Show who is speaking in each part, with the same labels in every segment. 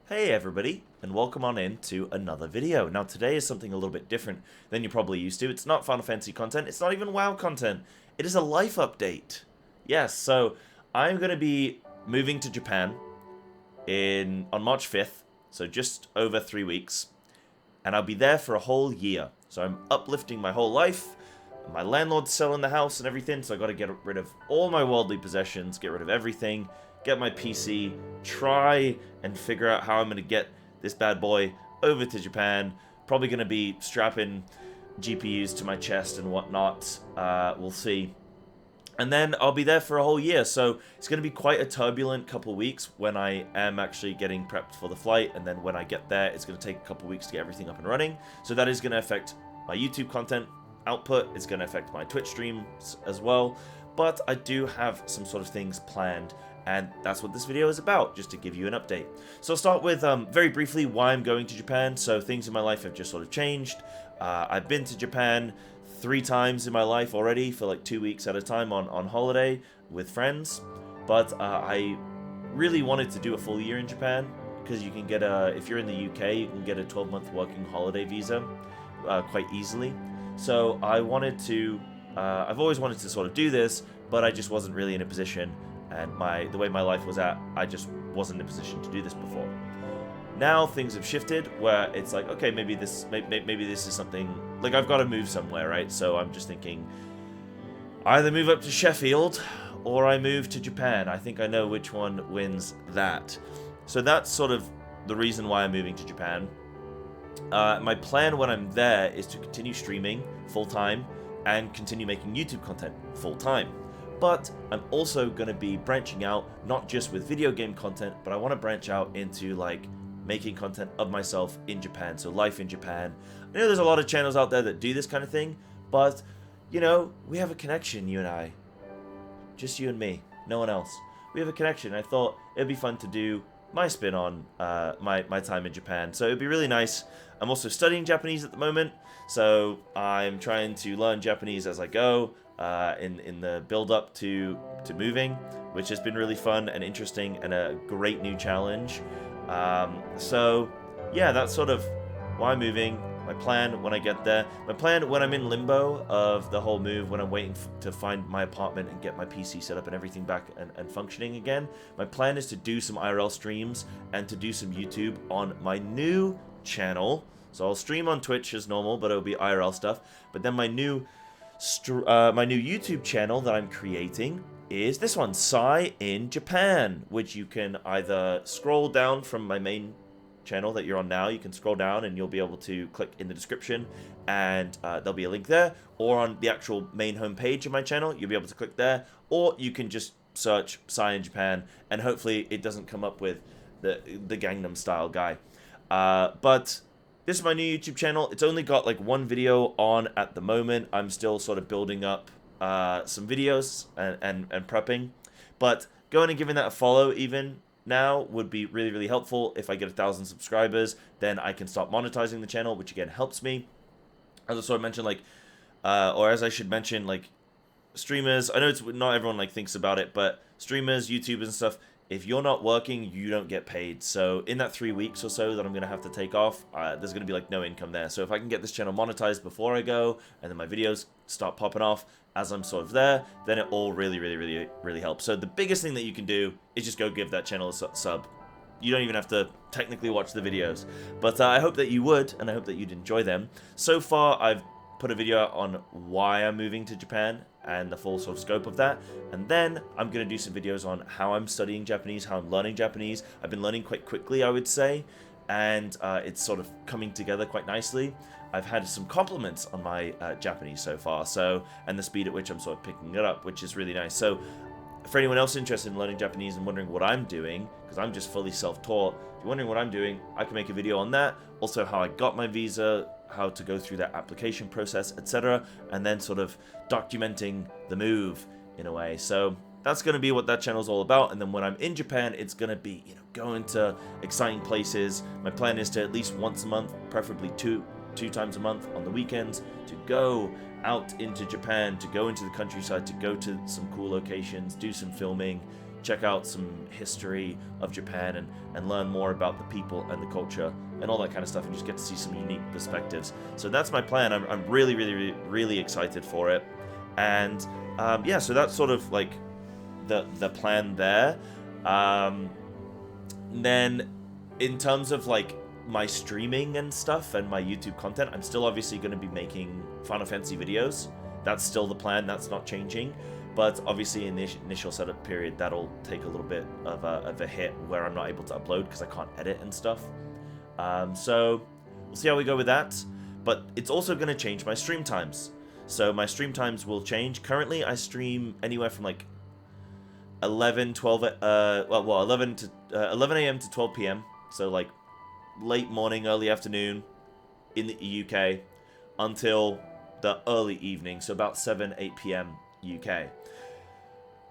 Speaker 1: Hey everybody, and welcome on in to another video. Now today is something a little bit different than you're probably used to. It's not Final Fantasy content, it's not even WoW content. It is a life update. Yes, so I'm going to be moving to Japan on March 5th, so just over 3 weeks, and I'll be there for a whole year. So I'm uplifting my whole life. My landlord's selling the house and everything, so I got to get rid of all my worldly possessions, get rid of everything, get my PC, try and figure out how I'm going to get this bad boy over to Japan. Probably going to be strapping GPUs to my chest and whatnot. We'll see. And then I'll be there for a whole year, so it's going to be quite a turbulent couple of weeks when I am actually getting prepped for the flight, and then when I get there, it's going to take a couple of weeks to get everything up and running. So that is going to affect my YouTube content output. It's going to affect my Twitch streams as well, but I do have some sort of things planned, and that's what this video is about, just to give you an update. So I'll start with very briefly why I'm going to Japan. So things in my life have just sort of changed. I've been to Japan 3 times in my life already for like 2 weeks at a time on holiday with friends, but I really wanted to do a full year in Japan, because you can get if you're in the UK, you can get a 12-month working holiday visa quite easily. So I wanted to, I've always wanted to sort of do this, but I just wasn't really in a position, and the way my life was at, I just wasn't in a position to do this before. Now things have shifted, where it's like, okay, maybe this is something, like I've got to move somewhere, right? So I'm just thinking, either move up to Sheffield, or I move to Japan. I think I know which one wins that. So that's sort of the reason why I'm moving to Japan. My plan when I'm there is to continue streaming full-time and continue making YouTube content full-time. But I'm also going to be branching out, not just with video game content, but I want to branch out into like making content of myself in Japan, so life in Japan. I know there's a lot of channels out there that do this kind of thing, but, you know, we have a connection, you and I. Just you and me, no one else. We have a connection. I thought it'd be fun to do my spin on my time in Japan, so it'd be really nice. I'm also studying Japanese at the moment, so I'm trying to learn Japanese as I go in the build-up to moving, which has been really fun and interesting and a great new challenge. So yeah, that's sort of why I'm moving. My plan when I get there, my plan when I'm in limbo of the whole move, when I'm waiting to find my apartment and get my PC set up and everything back and functioning again, my plan is to do some IRL streams and to do some YouTube on my new channel. So I'll stream on Twitch as normal, but it'll be IRL stuff. But then my new YouTube channel that I'm creating is this one, PsyinJapan, which you can either scroll down from my main channel that you're on now. You can scroll down and you'll be able to click in the description, and there'll be a link there, or on the actual main homepage of my channel you'll be able to click there, or you can just search PsyinJapan, and hopefully it doesn't come up with the Gangnam Style guy. But this is my new YouTube channel. It's only got like 1 video on at the moment. I'm still sort of building up some videos and prepping, but going and giving that a follow even now would be really, really helpful. If I get 1,000 subscribers, then I can start monetizing the channel, which again helps me. As I sort of mentioned, like, or as I should mention, like, streamers, I know it's not everyone like thinks about it, but streamers, YouTubers and stuff, if you're not working, you don't get paid. So in that 3 weeks or so that I'm going to have to take off, there's going to be like no income there. So if I can get this channel monetized before I go, and then my videos start popping off as I'm sort of there, then it all really, really, really, really helps. So the biggest thing that you can do is just go give that channel a sub. You don't even have to technically watch the videos. But I hope that you would, and I hope that you'd enjoy them. So far, I've put a video out on why I'm moving to Japan and the full sort of scope of that, and then I'm going to do some videos on how I'm studying Japanese, how I'm learning Japanese. I've been learning quite quickly, I would say, and it's sort of coming together quite nicely. I've had some compliments on my Japanese so far, and the speed at which I'm sort of picking it up, which is really nice. So for anyone else interested in learning Japanese and wondering what I'm doing, because I'm just fully self-taught, if you're wondering what I'm doing, I can make a video on that. Also how I got my visa, how to go through that application process, etc., and then sort of documenting the move in a way. So that's going to be what that channel's all about. And then when I'm in Japan, it's going to be, you know, going to exciting places. My plan is to at least once a month, preferably two times a month on the weekends, to go out into Japan, to go into the countryside, to go to some cool locations, do some filming, check out some history of Japan and learn more about the people and the culture and all that kind of stuff, and just get to see some unique perspectives. So that's my plan. I'm really, really, really, really excited for it. And yeah, so that's sort of like the plan there. Then in terms of like my streaming and stuff and my YouTube content, I'm still obviously going to be making Final Fantasy videos. That's still the plan. That's not changing. But obviously in the initial setup period, that'll take a little bit of a hit where I'm not able to upload because I can't edit and stuff. So we'll see how we go with that. But it's also going to change my stream times. So my stream times will change. Currently, I stream anywhere from like 11 a.m. to 12 p.m. So like late morning, early afternoon in the UK until the early evening. So about 8 p.m. UK.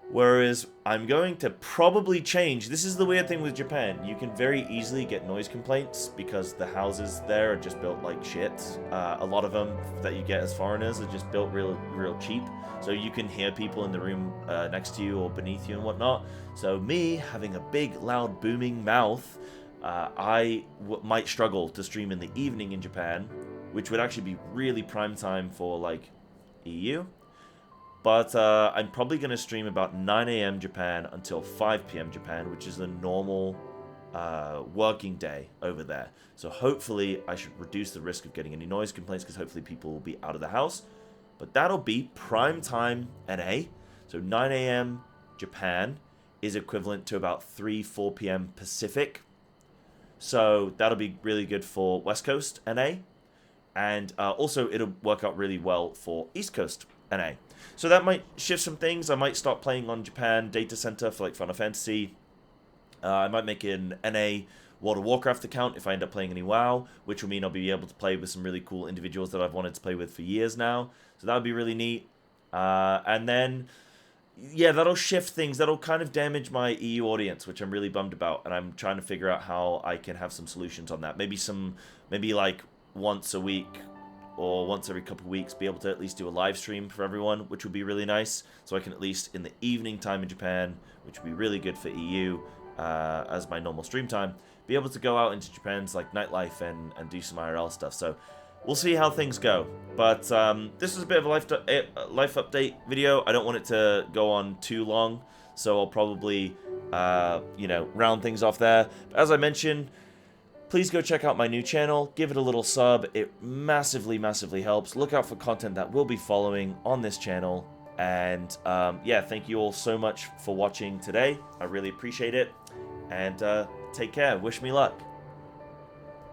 Speaker 1: Whereas I'm going to probably change. This is the weird thing with Japan. You can very easily get noise complaints because the houses there are just built like shit. A lot of them that you get as foreigners are just built real cheap. So you can hear people in the room next to you or beneath you and whatnot. So me having a big, loud, booming mouth, I might struggle to stream in the evening in Japan, which would actually be really prime time for like EU. But I'm probably going to stream about 9 a.m. Japan until 5 p.m. Japan, which is the normal working day over there. So hopefully I should reduce the risk of getting any noise complaints because hopefully people will be out of the house. But that'll be prime time NA. So 9 a.m. Japan is equivalent to about 4 p.m. Pacific. So that'll be really good for West Coast NA. And also it'll work out really well for East Coast NA. So that might shift some things. I might start playing on Japan Data Center for like Final Fantasy. I might make an NA World of Warcraft account if I end up playing any WoW, which will mean I'll be able to play with some really cool individuals that I've wanted to play with for years now. So that would be really neat. And then, yeah, that'll shift things. That'll kind of damage my EU audience, which I'm really bummed about. And I'm trying to figure out how I can have some solutions on that. Maybe like once a week or once every couple of weeks be able to at least do a live stream for everyone, which would be really nice. So I can at least in the evening time in Japan, which would be really good for EU as my normal stream time, be able to go out into Japan's like nightlife and do some IRL stuff. So we'll see how things go. But this is a bit of a life update video. I don't want it to go on too long, so I'll probably round things off there. But as I mentioned, please go check out my new channel, give it a little sub, it massively, massively helps. Look out for content that will be following on this channel, and yeah, thank you all so much for watching today. I really appreciate it, and take care, wish me luck.